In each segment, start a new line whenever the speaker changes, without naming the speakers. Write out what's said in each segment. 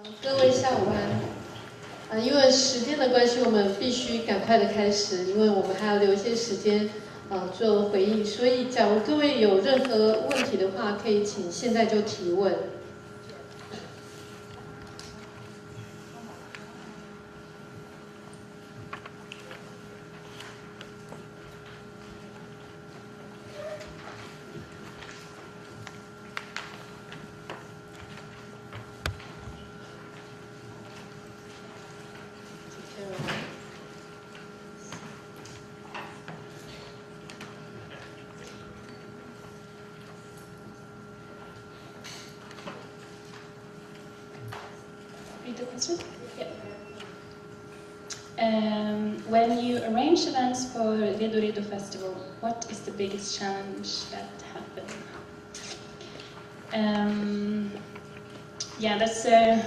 各位下午安。因为时间的关系，我们必须赶快的开始，因为我们还要留一些时间做回应。所以，假如各位有任何问题的话，可以请现在就提问。
Read the question? Yeah. When you arrange events for Redo Redo Festival, what is the biggest challenge that happened? Yeah, that's a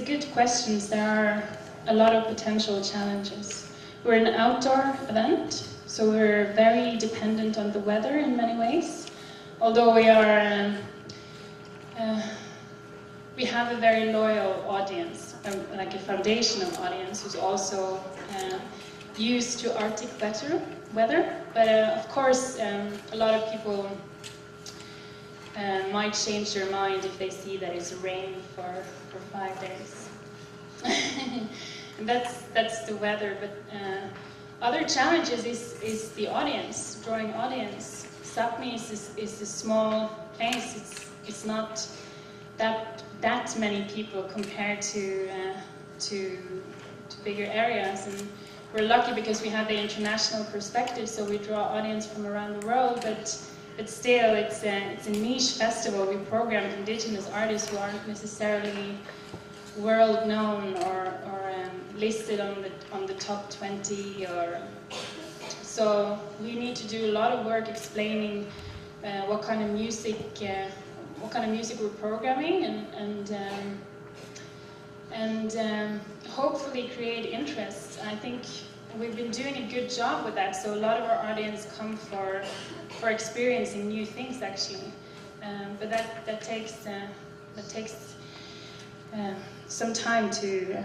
good question. There are a lot of potential challenges. We're an outdoor event, so we're very dependent on the weather in many ways. Although we are we have a very loyal audience, like a foundational audience who's also used to Arctic weather. But of course, a lot of people might change their mind if they see that it's rain for 5 days. And that's the weather. But other challenges is the audience, drawing audience. Sapmi is a small place. It's not that many people compared to bigger areas, and we're lucky because we have the international perspective, so we draw audience from around the world. But still, it's a niche festival. We program indigenous artists who aren't necessarily world known or listed on the top 20 or. So we need to do a lot of work explaining what kind of music we're programming, and hopefully create interest. I think we've been doing a good job with that. So a lot of our audience come for experiencing new things actually, but that takes some time to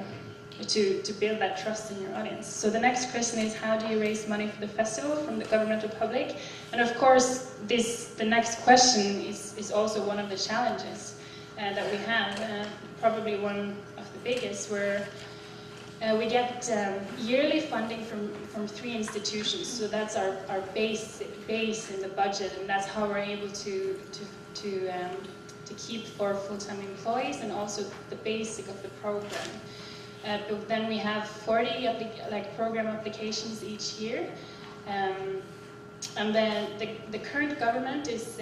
build that trust in your audience. So the next question is, how do you raise money for the festival from the governmental public? And of course, the next question is also one of the challenges that we have, probably one of the biggest, where we get yearly funding from 3 institutions. So that's our base in the budget, and that's how we're able to keep 4 full-time employees and also the basic of the program. But then we have 40 program applications each year, and then the current government is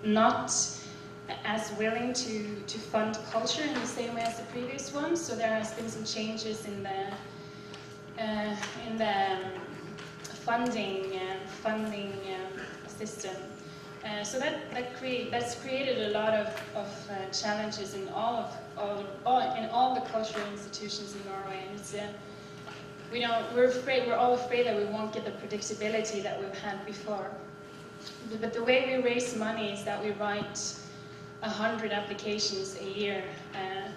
not as willing to fund culture in the same way as the previous one. So there has been some changes in the funding system. So that's created a lot of challenges in all the cultural institutions in Norway, and it's we're all afraid that we won't get the predictability that we've had before. But the way we raise money is that we write 100 applications a year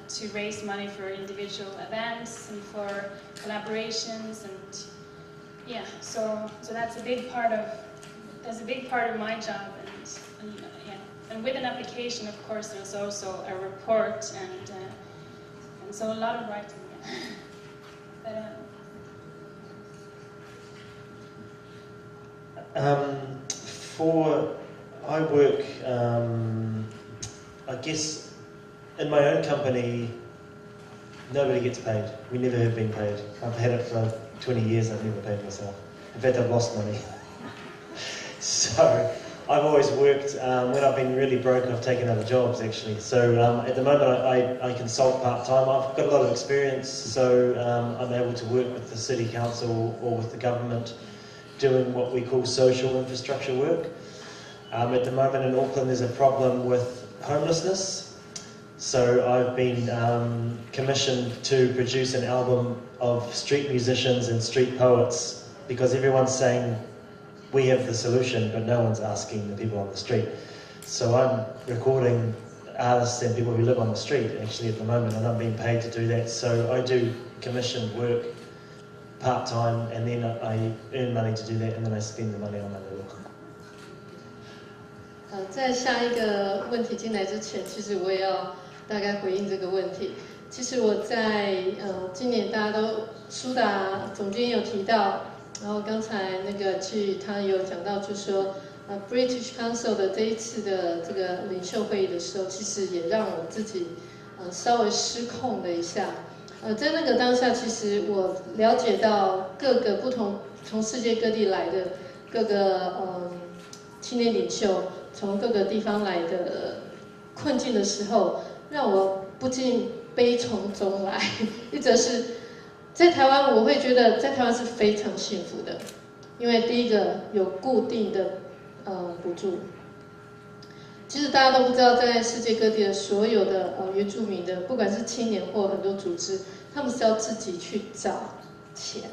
to raise money for individual events and for collaborations, and yeah, so that's a big part of my job. And with an application, of course, there's also a report, and so a lot of writing. But,
I work, I guess, in my own company. Nobody gets paid. We never have been paid. I've had it for 20 years. I've never paid myself. In fact, I've lost money. So I've always worked, when I've been really broke, I've taken other jobs actually. So at the moment I consult part-time. I've got a lot of experience, so I'm able to work with the city council or with the government doing what we call social infrastructure work. At the moment in Auckland there's a problem with homelessness. So I've been commissioned to produce an album of street musicians and street poets, because everyone's saying we have the solution, but no one's asking the people on the street. So I'm recording artists and people who live on the street. Actually, at the moment, I'm not being paid to do that, so I do commissioned work part-time, and then I earn money to do that, and then I spend the money on my little.
在下一个问题进来之前，其实我也要大概回应这个问题。其实我在今年大家都苏达总监有提到，然后刚才那个他有讲到，就是说British Council 的这一次的这个领袖会议的时候，其实也让我自己稍微失控了一下。在那个当下，其实我了解到各个不同从世界各地来的各个青年领袖，从各个地方来的困境的时候，让我不禁悲从中来。一则是在台湾，我会觉得在台湾是非常幸福的，因为第一个有固定的补助。其实大家都不知道，在世界各地的所有的原住民的，不管是青年或很多组织，他们是要自己去找钱，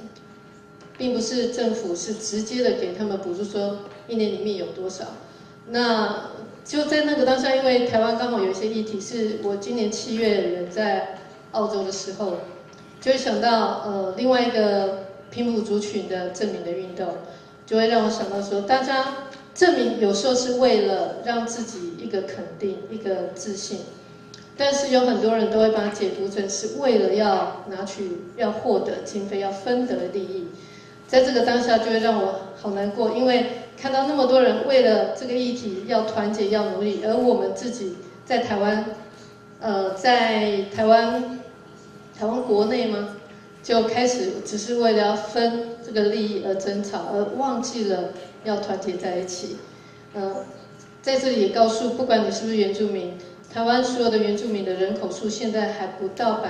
并不是政府是直接的给他们补助，说一年里面有多少。那就在那个当下，因为台湾刚好有一些议题，是我今年7月人在澳洲的时候，就会想到另外一个平埔族群的证明的运动，就会让我想到说，大家证明有时候是为了让自己一个肯定、一个自信，但是有很多人都会把它解读成是为了要要获得经费、要分得利益。在这个当下，就会让我好难过，因为看到那么多人为了这个议题要团结、要努力，而我们自己在台湾，在台湾国内吗？就开始只是为了要分这个利益而争吵，而忘记了要团结在一起。在这里也告诉，不管你是不是原住民，台湾所有的原住民的人口数现在还不到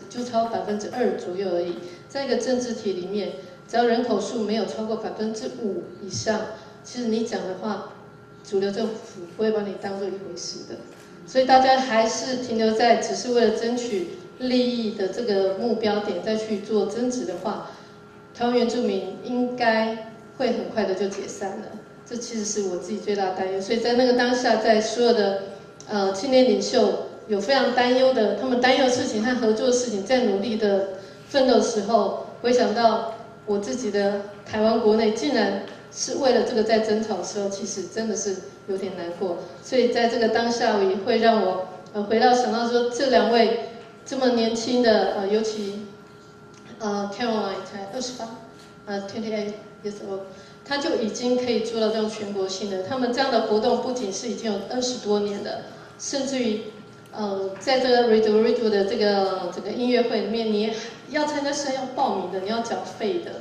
就超2%左右而已。在一个政治体里面，只要人口数没有超过5%以上，其实你讲的话，主流政府不会把你当作一回事的。所以大家还是停留在只是为了争取利益的这个目标点再去做争执的话，台湾原住民应该会很快的就解散了。这其实是我自己最大的担忧。所以在那个当下，在所有的青年领袖有非常担忧的，他们担忧的事情和合作的事情，在努力的奋斗的时候，回想到我自己的台湾国内竟然是为了这个在争吵的时候，其实真的是有点难过。所以在这个当下，也会让我回到想到说，这2位这么年轻的尤其Caroline 才28，28 years old， 他就已经可以做到这种全国性的。他们这样的活动不仅是已经有20多年了，甚至于在这个 Rido 的这个音乐会里面，你要参加是要报名的，你要缴费的。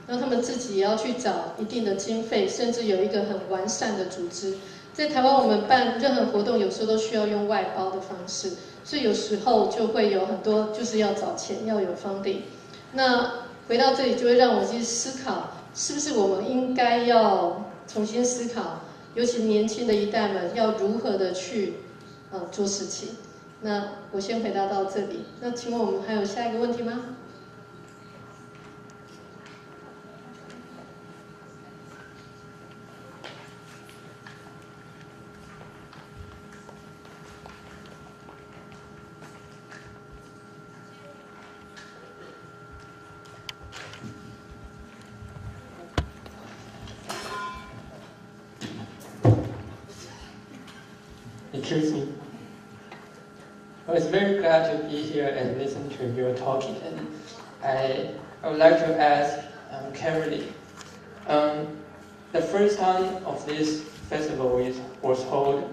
然后他们自己也要去找一定的经费，甚至有一个很完善的组织。在台湾，我们办任何活动，有时候都需要用外包的方式，所以有时候就会有很多就是要找钱，要有 funding。那回到这里，就会让我去思考，是不是我们应该要重新思考，尤其年轻的一代们要如何的去做事情。那我先回答到这里。那请问我们还有下一个问题吗
？Excuse me. I was very glad to be here and listen to your talking. And I would like to ask Caroline. The first time of this festival was held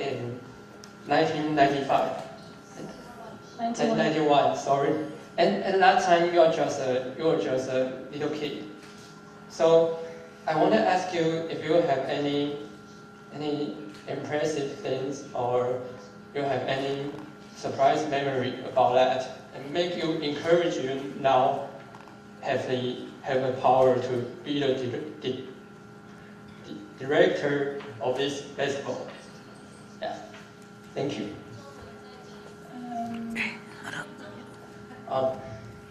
in 1995. 1991, sorry. And at that time you were just a little kid. So I want to ask you if you have any impressive things, or you have any surprise memory about that, and make you encourage you now have the power to be the director of this festival. Yeah, thank you.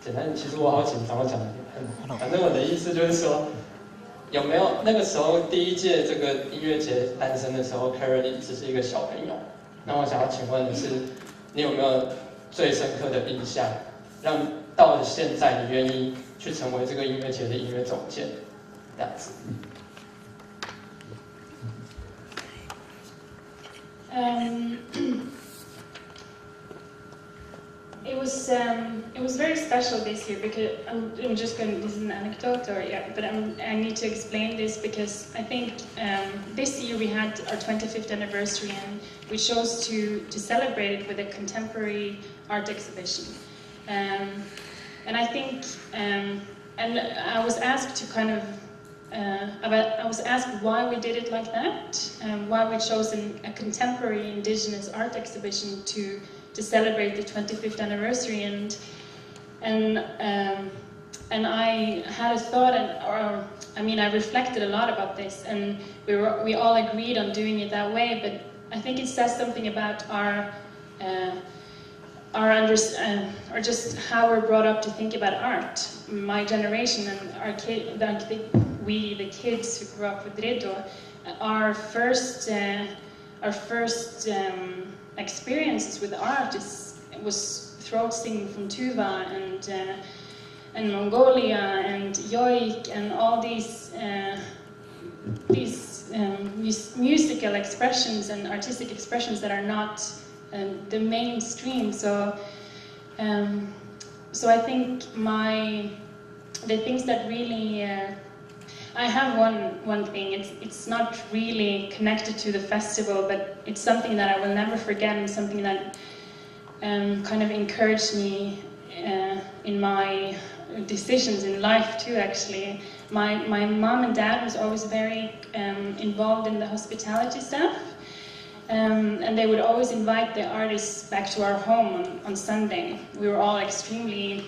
简单，其实我好紧张，我讲的反正我的意思就是说。有没有那个时候第一届这个音乐节诞生的时候 ，Caroline 只是一个小朋友，那我想要请问的是，你有没有最深刻的印象，让到了现在你愿意去成为这个音乐节的音乐总监，这样子？It
was very special this year because I'm just going. This is an anecdote, but I need to explain this because I think this year we had our 25th anniversary and we chose to celebrate it with a contemporary art exhibition, and I think and I was asked to kind of. I was asked why we did it like that, why we chose a contemporary indigenous art exhibition to celebrate the 25th anniversary, and I had a thought, I reflected a lot about this, and we all agreed on doing it that way. But I think it says something about or just how we're brought up to think about art. My generation and the kids who grew up with Redo, our first experiences with art was throat singing from Tuva and Mongolia and Yoik and all these musical expressions and artistic expressions that are not the mainstream. So I think the things that really I have one thing. It's not really connected to the festival, but it's something that I will never forget and something that kind of encouraged me in my decisions in life too. Actually, my mom and dad was always very involved in the hospitality stuff, and they would always invite the artists back to our home on Sunday. We were all extremely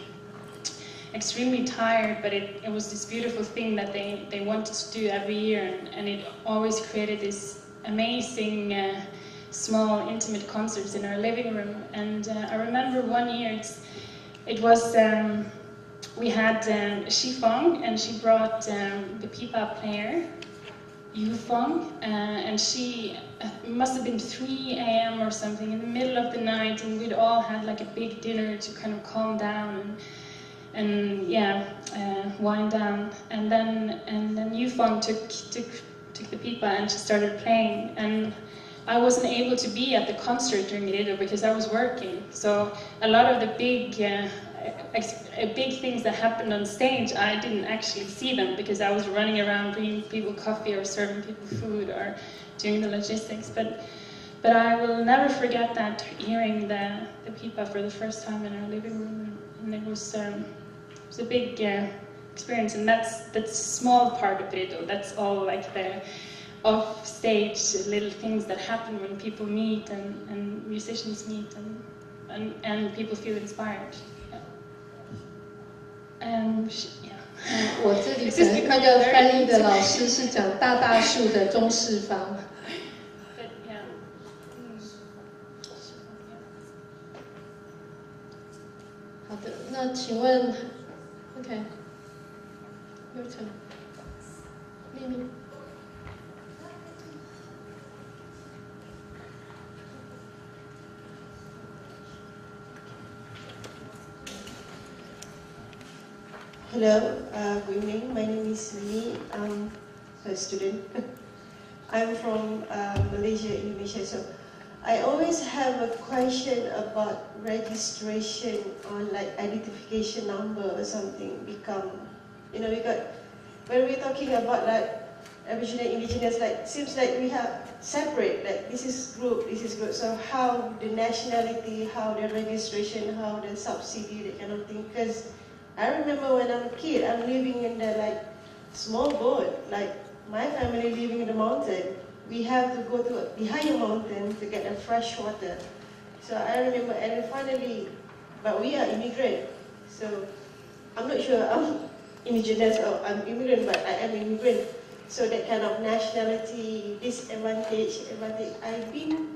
tired, but it was this beautiful thing that they wanted to do every year, and it always created this amazing small intimate concerts in our living room. And I remember one year we had Shifong, and she brought the pipa player Yufong, and she must have been 3 a.m. or something in the middle of the night, and we'd all had like a big dinner to kind of calm down and wind down, and then Yufong took the pipa and she started playing, and I wasn't able to be at the concert during it because I was working. So a lot of the big things that happened on stage, I didn't actually see them because I was running around bringing people coffee or serving people food or doing the logistics. But I will never forget that, hearing the pipa for the first time in our living room, and it was a big experience. And that's a small part of it. That's all like the off-stage little things that happen when people meet and musicians meet and people feel inspired.
我这里那个翻译的老师是讲大大树的中式方。好的，那请问 ，OK， 有请秘密。
Hello, good evening. My name is Mimi. I'm a student. I'm from Malaysia, Indonesia. So I always have a question about registration on like identification number or something. When we're talking about like Aboriginal, Indigenous, like seems like we have separate. Like this is group. So how the nationality, how the registration, how the subsidy, that kind of thing. Because I remember when I'm a kid, I'm living in the like small boat, like my family living in the mountain. We have to go to the higher mountain to get a fresh water. So I remember, and finally, but we are immigrant. So I'm not sure I'm indigenous or I'm immigrant, but I am immigrant. So that kind of nationality, disadvantage, advantage.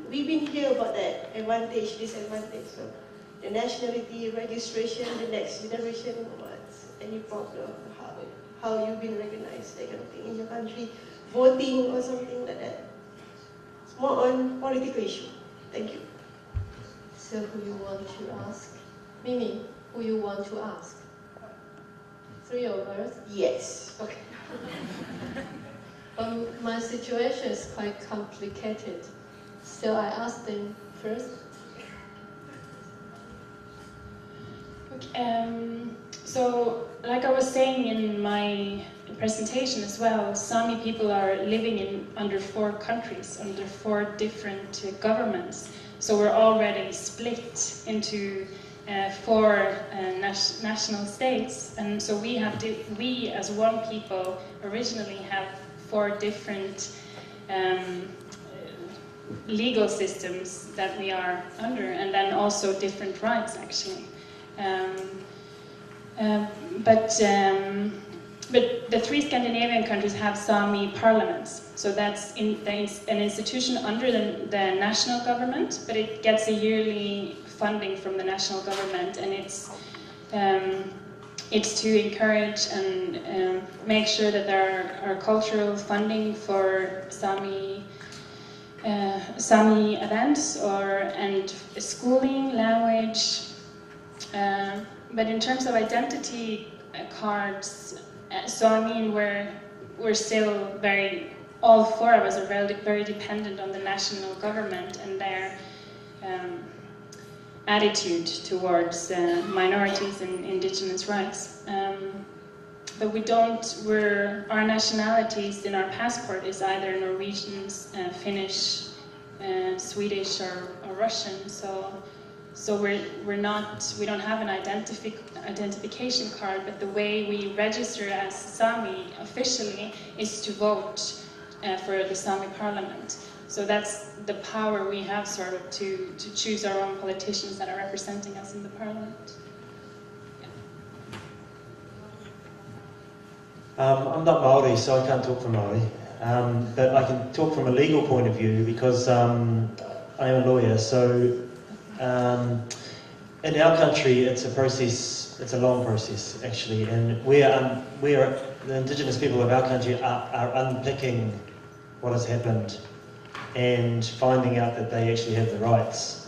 We've been here about that, advantage, disadvantage. So the nationality, registration, the next generation, what's any problem, how you've been recognized, that kind of thing in your country, voting or something like that. It's more on political issue. Thank you.
So who you want to ask? Mimi, who you want to ask? 3 of us?
Yes.
Okay. My situation is quite complicated, so I ask them first.
So, like I was saying in my presentation as well, Sami people are living under 4 countries, under 4 different governments. So we're already split into 4 national states, and so we as one people originally have 4 different legal systems that we are under, and then also different rights actually. But the 3 Scandinavian countries have Sami parliaments, so that's an institution under the national government, but it gets a yearly funding from the national government, and it's to encourage and make sure that there are cultural funding for Sami events and schooling, language. But in terms of identity cards, so I mean we're still all 4 of us are very dependent on the national government and their attitude towards minorities and indigenous rights. But our nationalities in our passport is either Norwegian, Finnish, Swedish or Russian, so we don't have an identification card, but the way we register as Sami officially is to vote for the Sami parliament. So that's the power we have sort of to choose our own politicians that are representing us in the parliament.
I'm not Maori, so I can't talk for Maori, but I can talk from a legal point of view because I am a lawyer. So in our country, it's a process. It's a long process, actually, and we are the indigenous people of our country are unpicking what has happened and finding out that they actually have the rights.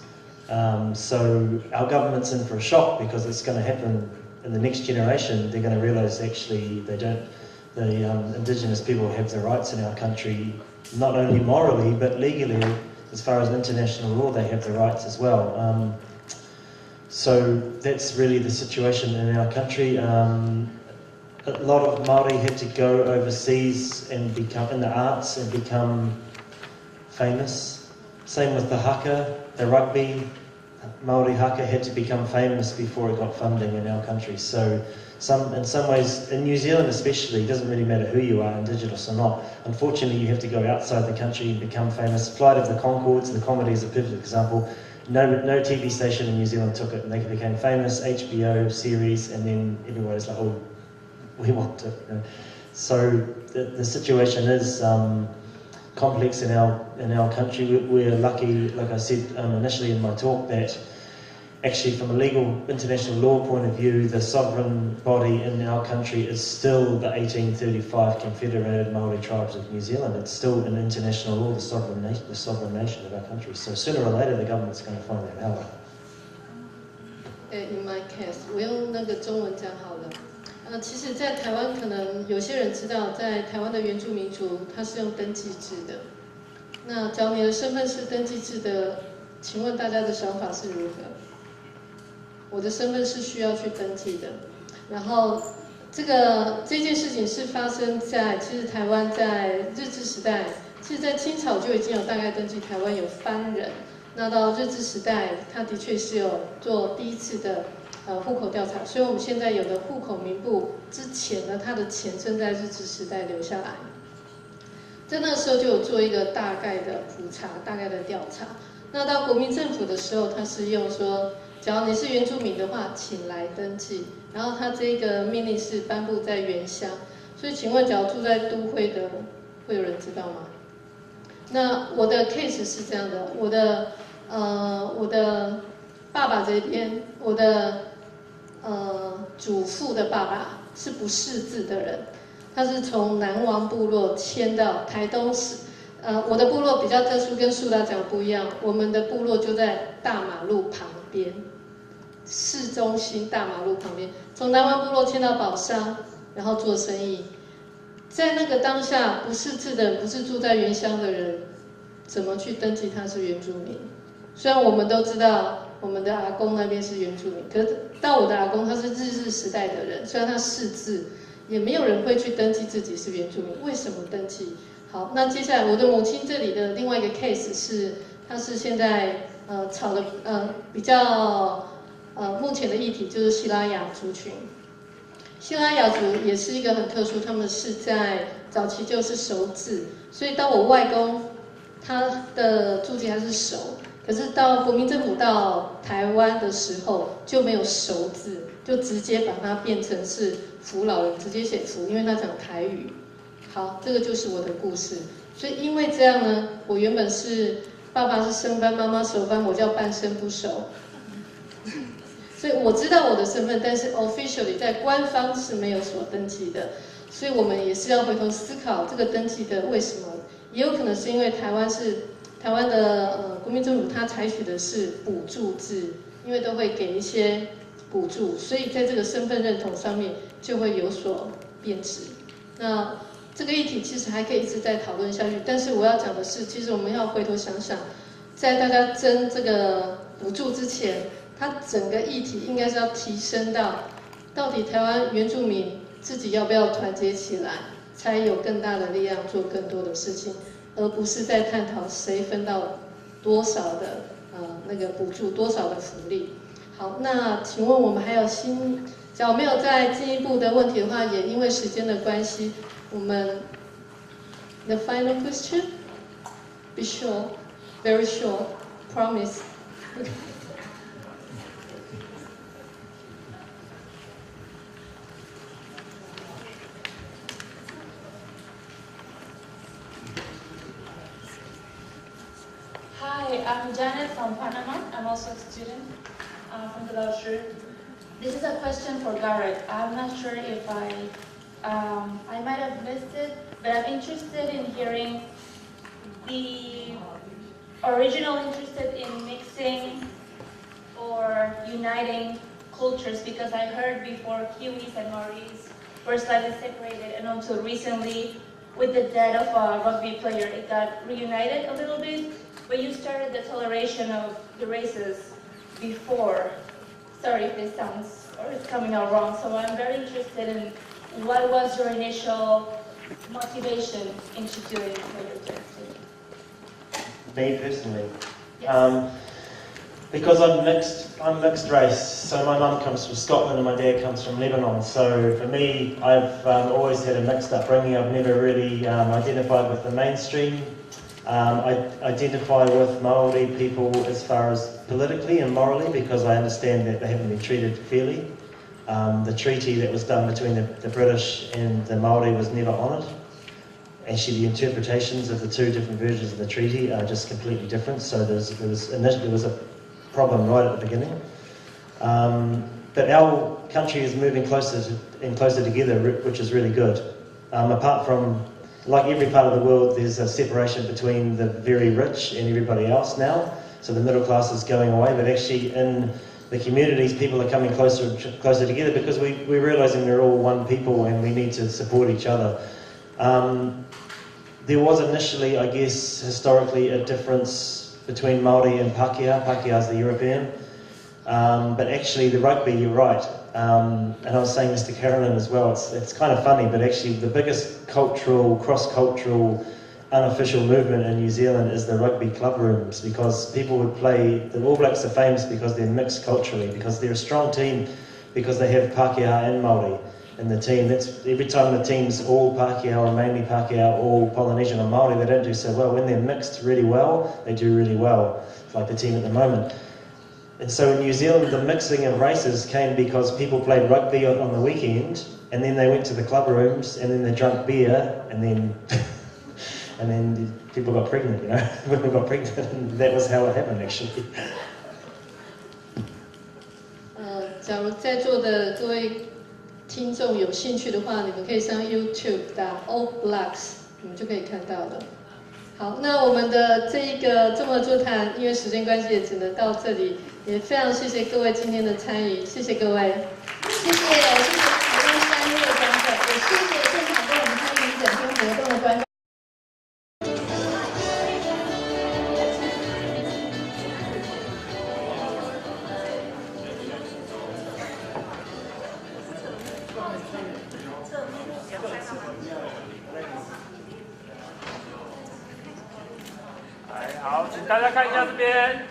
So our government's in for a shock because it's going to happen in the next generation. They're going to realise actually they don't. The indigenous people have the rights in our country, not only morally but legally. As far as international law, they have the rights as well. So that's really the situation in our country. A lot of Māori had to go overseas and become in the arts and become famous. Same with the haka, the rugby. Māori haka had to become famous before it got funding in our country. So in some ways, in New Zealand especially, it doesn't really matter who you are, indigenous or not. Unfortunately, you have to go outside the country and become famous. Flight of the Conchords, the comedy is a perfect example. No TV station in New Zealand took it, and they became famous. HBO series, and then everyone was like, "Oh, we want it." You know? So the situation is complex in our country. We're lucky, like I said initially in my talk, that actually from a legal international law point of view, the sovereign body in our country is still the 1835 Confederated Māori Tribes of New Zealand. It's still in international law the sovereign nation of our country. So sooner or later the government's going to find that out.
In my case, 我用那个中文讲好了。其实，在台湾可能有些人知道，在台湾的原住民族，它是用登记制的。那只要你的身份是登记制的，请问大家的想法是如何？我的身份是需要去登记的。然后，这件事情是发生在其实台湾在日治时代，其实在清朝就已经有大概登记台湾有番人。那到日治时代，它的确是有做第一次的。户口调查，所以我们现在有的户口名簿之前呢，它的前身在日治时代留下来，在那个时候就有做一个大概的普查、大概的调查。那到国民政府的时候，它是用说，只要你是原住民的话，请来登记。然后它这个命令是颁布在原乡，所以请问，只要住在都会的，会有人知道吗？那我的 case 是这样的，我的爸爸这边，我的祖父的爸爸是不识字的人，他是从南王部落迁到台东市我的部落比较特殊，跟树大讲不一样，我们的部落就在大马路旁边，市中心大马路旁边。从南湾部落迁到宝山，然后做生意。在那个当下，不识字的人，不是住在原乡的人，怎么去登记他是原住民？虽然我们都知道我们的阿公那边是原住民，可是到我的阿公他是日治时代的人，虽然他识字，也没有人会去登记自己是原住民。为什么登记？好，那接下来我的母亲这里的另外一个 case 是，她是现在吵的比较目前的议题就是西拉雅族群。西拉雅族也是一个很特殊，他们是在早期就是熟字，所以到我外公他的注记还是熟，可是到国民政府到台湾的时候就没有熟字，就直接把它变成是福老人，直接写福，因为他讲台语。好，这个就是我的故事。所以因为这样呢，我原本是爸爸是生班，妈妈熟班，我叫半生不熟。所以我知道我的身份，但是 officially 在官方是没有所登记的。所以我们也是要回头思考这个登记的为什么，也有可能是因为台湾的国民政府它采取的是补助制，因为都会给一些补助，所以在这个身份认同上面就会有所变质。那这个议题其实还可以一直在讨论下去，但是我要讲的是，其实我们要回头想想，在大家争这个补助之前，它整个议题应该是要提升到底台湾原住民自己要不要团结起来，才有更大的力量做更多的事情，而不是在探讨谁分到多少的那个补助，多少的福利。好，那请问我们还有假如没有再进一步的问题的话，也因为时间的关系，我们 the final question be short, very short, promise.
Hi, I'm Janet from Panama. I'm also a student from the Lao Shu. This is a question for Garrett. I'm not sure if I might have missed it, but I'm interested in hearing the original interested in mixing or uniting cultures, because I heard before Kiwis and Maoris were slightly separated, and until recently, with the death of a rugby player, it got reunited a little bit. But you started the toleration of the races before. Sorry if this sounds or it's coming out wrong. So I'm very interested in what was your initial motivation into doing what you're doing.
Me personally,
Yes.
because I'm mixed race. So my mum comes from Scotland and my dad comes from Lebanon. So for me, I've always had a mixed upbringing. I've never really identified with the mainstream. I identify with Maori people as far as politically and morally, because I understand that they haven't been treated fairly. The treaty that was done between the British and the Maori was never honoured. Actually, the interpretations of the two different versions of the treaty are just completely different. So there was a problem right at the beginning. But our country is moving closer together, which is really good. Apart from, like every part of the world, there's a separation between the very rich and everybody else now. So the middle class is going away, but actually in the communities, people are coming closer together, because we're realising we're all one people and we need to support each other. There was initially, I guess, historically a difference between Māori and Pākehā. Pākehā is the European. But actually the rugby, you're right. And I was saying this to Carolyn as well, it's kind of funny, but actually the biggest cross-cultural, unofficial movement in New Zealand is the rugby club rooms, because people would play, the All Blacks are famous because they're mixed culturally, because they're a strong team, because they have Pākehā and Māori in the team. That's every time the team's all Pākehā or mainly Pākehā, all Polynesian or Māori, they don't do so well. When they're mixed really well, they do really well, like the team at the moment. And so in New Zealand, the mixing of races came because people played rugby on the weekend, and then they went to the club rooms, and then they drank beer, and then and then people got pregnant, women got pregnant, and that was how it happened actually.
假如在座的各位听众有兴趣的话，你们可以上 YouTube 打 All Blacks， 你们就可以看到了。好，那我们的这一个综合座谈，因为时间关系也只能到这里，也非常谢谢各位今天的参与，谢谢各位。
谢谢台湾3位讲者，也谢谢现场跟我们参与整天活动的观众。
好，请大家看一下这边。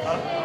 好。